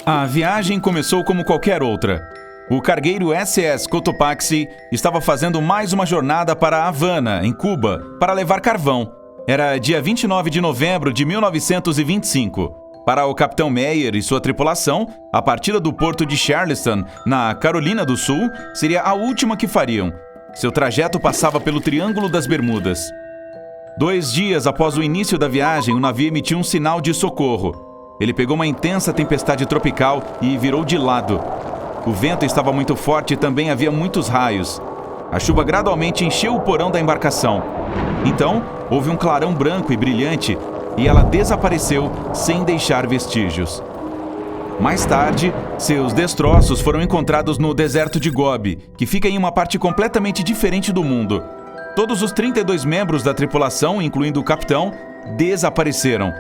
A viagem começou como qualquer outra. O cargueiro SS Cotopaxi estava fazendo mais uma jornada para Havana, em Cuba, para levar carvão. Era dia 29 de novembro de 1925. Para o capitão Meyer e sua tripulação, a partida do porto de Charleston, na Carolina do Sul, seria a última que fariam. Seu trajeto passava pelo Triângulo das Bermudas. 2 dias após o início da viagem, o navio emitiu um sinal de socorro. Ele pegou uma intensa tempestade tropical e virou de lado. O vento estava muito forte e também havia muitos raios. A chuva gradualmente encheu o porão da embarcação. Então, houve um clarão branco e brilhante e ela desapareceu sem deixar vestígios. Mais tarde, seus destroços foram encontrados no deserto de Gobi, que fica em uma parte completamente diferente do mundo. Todos os 32 membros da tripulação, incluindo o capitão, desapareceram.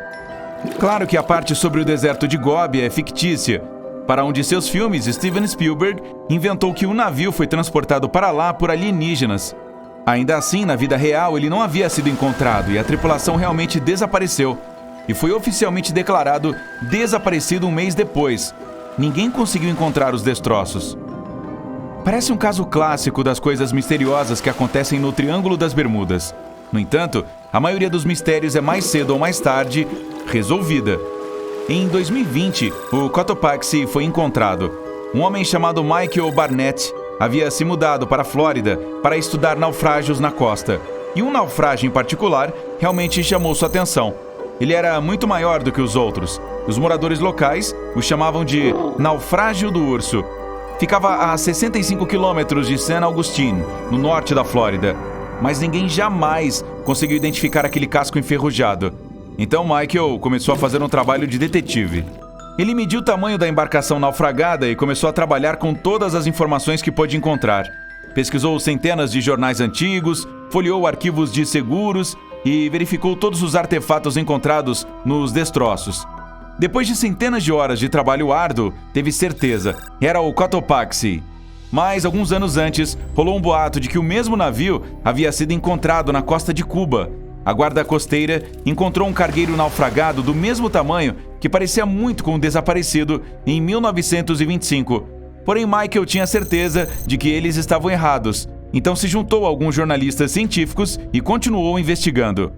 Claro que a parte sobre o deserto de Gobi é fictícia. Para um de seus filmes, Steven Spielberg inventou que o navio foi transportado para lá por alienígenas. Ainda assim, na vida real, ele não havia sido encontrado e a tripulação realmente desapareceu. E foi oficialmente declarado desaparecido um mês depois. Ninguém conseguiu encontrar os destroços. Parece um caso clássico das coisas misteriosas que acontecem no Triângulo das Bermudas. No entanto, a maioria dos mistérios é mais cedo ou mais tarde resolvida. Em 2020, o Cotopaxi foi encontrado. Um homem chamado Michael Barnett havia se mudado para a Flórida para estudar naufrágios na costa. E um naufrágio em particular realmente chamou sua atenção. Ele era muito maior do que os outros. Os moradores locais o chamavam de Naufrágio do Urso. Ficava a 65 quilômetros de San Augustine, no norte da Flórida. Mas ninguém jamais conseguiu identificar aquele casco enferrujado. Então Michael começou a fazer um trabalho de detetive. Ele mediu o tamanho da embarcação naufragada e começou a trabalhar com todas as informações que pôde encontrar. Pesquisou centenas de jornais antigos, folheou arquivos de seguros e verificou todos os artefatos encontrados nos destroços. Depois de centenas de horas de trabalho árduo, teve certeza. Era o Cotopaxi. Mas, alguns anos antes, rolou um boato de que o mesmo navio havia sido encontrado na costa de Cuba. A guarda costeira encontrou um cargueiro naufragado do mesmo tamanho que parecia muito com o desaparecido em 1925. Porém, Michael tinha certeza de que eles estavam errados. Então se juntou a alguns jornalistas científicos e continuou investigando.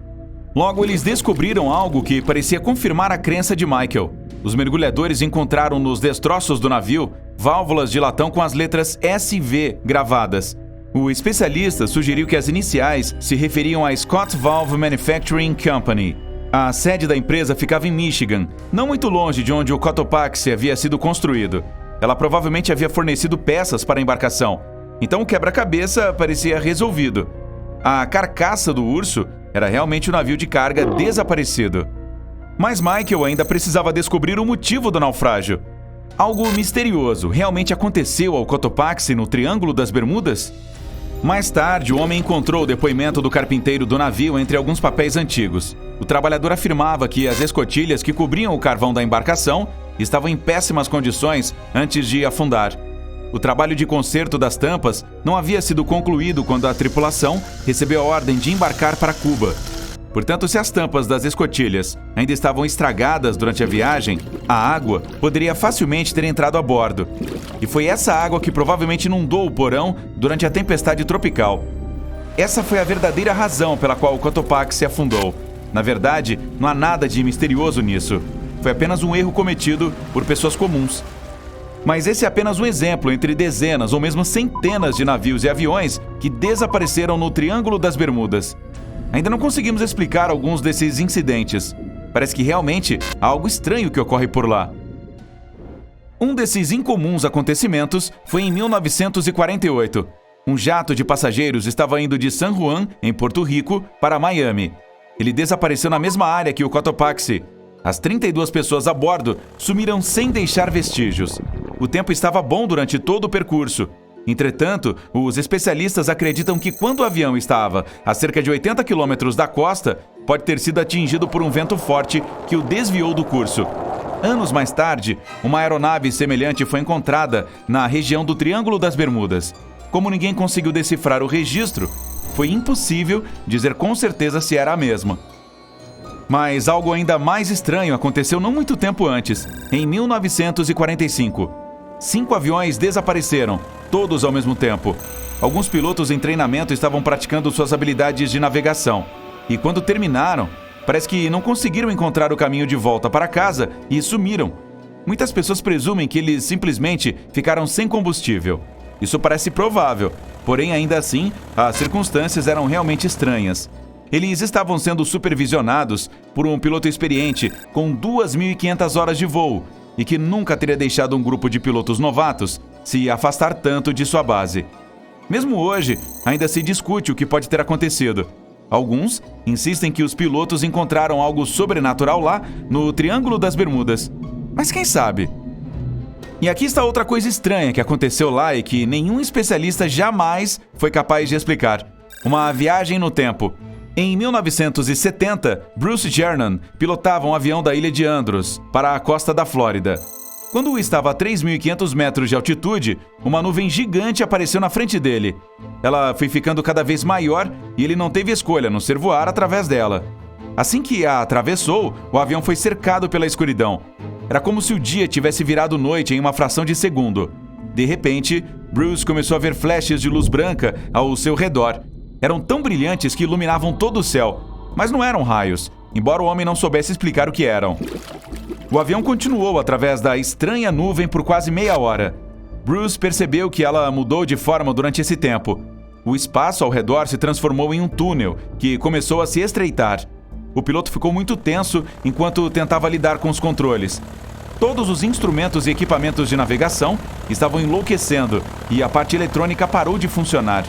Logo, eles descobriram algo que parecia confirmar a crença de Michael. Os mergulhadores encontraram nos destroços do navio válvulas de latão com as letras SV gravadas. O especialista sugeriu que as iniciais se referiam à Scott Valve Manufacturing Company. A sede da empresa ficava em Michigan, não muito longe de onde o Cotopaxi havia sido construído. Ela provavelmente havia fornecido peças para a embarcação, então o quebra-cabeça parecia resolvido. A carcaça do urso era realmente um navio de carga desaparecido. Mas Michael ainda precisava descobrir o motivo do naufrágio. Algo misterioso realmente aconteceu ao Cotopaxi no Triângulo das Bermudas? Mais tarde, o homem encontrou o depoimento do carpinteiro do navio entre alguns papéis antigos. O trabalhador afirmava que as escotilhas que cobriam o carvão da embarcação estavam em péssimas condições antes de afundar. O trabalho de conserto das tampas não havia sido concluído quando a tripulação recebeu a ordem de embarcar para Cuba. Portanto, se as tampas das escotilhas ainda estavam estragadas durante a viagem, a água poderia facilmente ter entrado a bordo. E foi essa água que provavelmente inundou o porão durante a tempestade tropical. Essa foi a verdadeira razão pela qual o Cotopaxi afundou. Na verdade, não há nada de misterioso nisso. Foi apenas um erro cometido por pessoas comuns. Mas esse é apenas um exemplo entre dezenas ou mesmo centenas de navios e aviões que desapareceram no Triângulo das Bermudas. Ainda não conseguimos explicar alguns desses incidentes. Parece que realmente há algo estranho que ocorre por lá. Um desses incomuns acontecimentos foi em 1948. Um jato de passageiros estava indo de San Juan, em Porto Rico, para Miami. Ele desapareceu na mesma área que o Cotopaxi. As 32 pessoas a bordo sumiram sem deixar vestígios. O tempo estava bom durante todo o percurso. Entretanto, os especialistas acreditam que quando o avião estava a cerca de 80 quilômetros da costa, pode ter sido atingido por um vento forte que o desviou do curso. Anos mais tarde, uma aeronave semelhante foi encontrada na região do Triângulo das Bermudas. Como ninguém conseguiu decifrar o registro, foi impossível dizer com certeza se era a mesma. Mas algo ainda mais estranho aconteceu não muito tempo antes, em 1945. 5 aviões desapareceram, todos ao mesmo tempo. Alguns pilotos em treinamento estavam praticando suas habilidades de navegação. E quando terminaram, parece que não conseguiram encontrar o caminho de volta para casa e sumiram. Muitas pessoas presumem que eles simplesmente ficaram sem combustível. Isso parece provável, porém ainda assim, as circunstâncias eram realmente estranhas. Eles estavam sendo supervisionados por um piloto experiente com 2.500 horas de voo e que nunca teria deixado um grupo de pilotos novatos se afastar tanto de sua base. Mesmo hoje, ainda se discute o que pode ter acontecido. Alguns insistem que os pilotos encontraram algo sobrenatural lá no Triângulo das Bermudas. Mas quem sabe? E aqui está outra coisa estranha que aconteceu lá e que nenhum especialista jamais foi capaz de explicar. Uma viagem no tempo. Em 1970, Bruce Jernan pilotava um avião da ilha de Andros para a costa da Flórida. Quando estava a 3.500 metros de altitude, uma nuvem gigante apareceu na frente dele. Ela foi ficando cada vez maior e ele não teve escolha a não ser voar através dela. Assim que a atravessou, o avião foi cercado pela escuridão. Era como se o dia tivesse virado noite em uma fração de segundo. De repente, Bruce começou a ver flashes de luz branca ao seu redor. Eram tão brilhantes que iluminavam todo o céu, mas não eram raios, embora o homem não soubesse explicar o que eram. O avião continuou através da estranha nuvem por quase meia hora. Bruce percebeu que ela mudou de forma durante esse tempo. O espaço ao redor se transformou em um túnel, que começou a se estreitar. O piloto ficou muito tenso enquanto tentava lidar com os controles. Todos os instrumentos e equipamentos de navegação estavam enlouquecendo e a parte eletrônica parou de funcionar.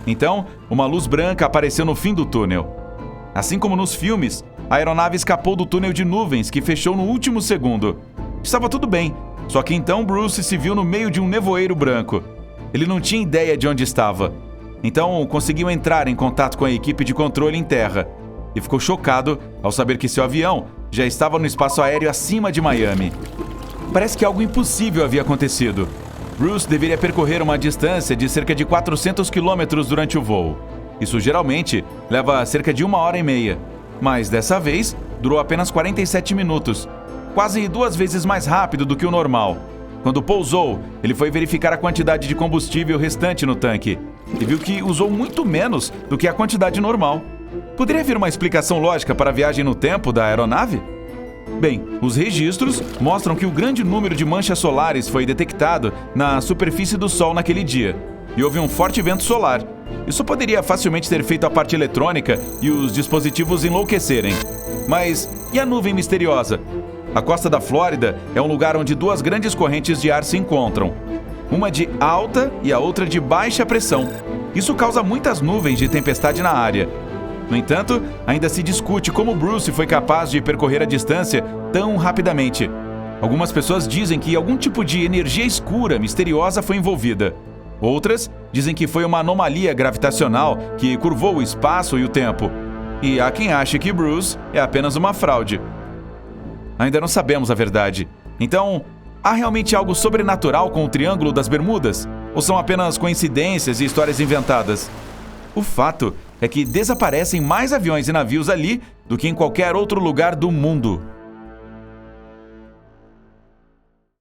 Então, uma luz branca apareceu no fim do túnel. Assim como nos filmes, a aeronave escapou do túnel de nuvens que fechou no último segundo. Estava tudo bem, só que então Bruce se viu no meio de um nevoeiro branco. Ele não tinha ideia de onde estava. Então, conseguiu entrar em contato com a equipe de controle em terra e ficou chocado ao saber que seu avião já estava no espaço aéreo acima de Miami. Parece que algo impossível havia acontecido. Bruce deveria percorrer uma distância de cerca de 400 quilômetros durante o voo. Isso geralmente leva cerca de 1h30, mas dessa vez durou apenas 47 minutos, quase 2 vezes mais rápido do que o normal. Quando pousou, ele foi verificar a quantidade de combustível restante no tanque e viu que usou muito menos do que a quantidade normal. Poderia haver uma explicação lógica para a viagem no tempo da aeronave? Bem, os registros mostram que o grande número de manchas solares foi detectado na superfície do Sol naquele dia, e houve um forte vento solar. Isso poderia facilmente ter feito a parte eletrônica e os dispositivos enlouquecerem. Mas e a nuvem misteriosa? A costa da Flórida é um lugar onde 2 grandes correntes de ar se encontram, uma de alta e a outra de baixa pressão. Isso causa muitas nuvens de tempestade na área. No entanto, ainda se discute como Bruce foi capaz de percorrer a distância tão rapidamente. Algumas pessoas dizem que algum tipo de energia escura misteriosa foi envolvida. Outras dizem que foi uma anomalia gravitacional que curvou o espaço e o tempo. E há quem ache que Bruce é apenas uma fraude. Ainda não sabemos a verdade. Então, há realmente algo sobrenatural com o Triângulo das Bermudas? Ou são apenas coincidências e histórias inventadas? O fato é que desaparecem mais aviões e navios ali do que em qualquer outro lugar do mundo.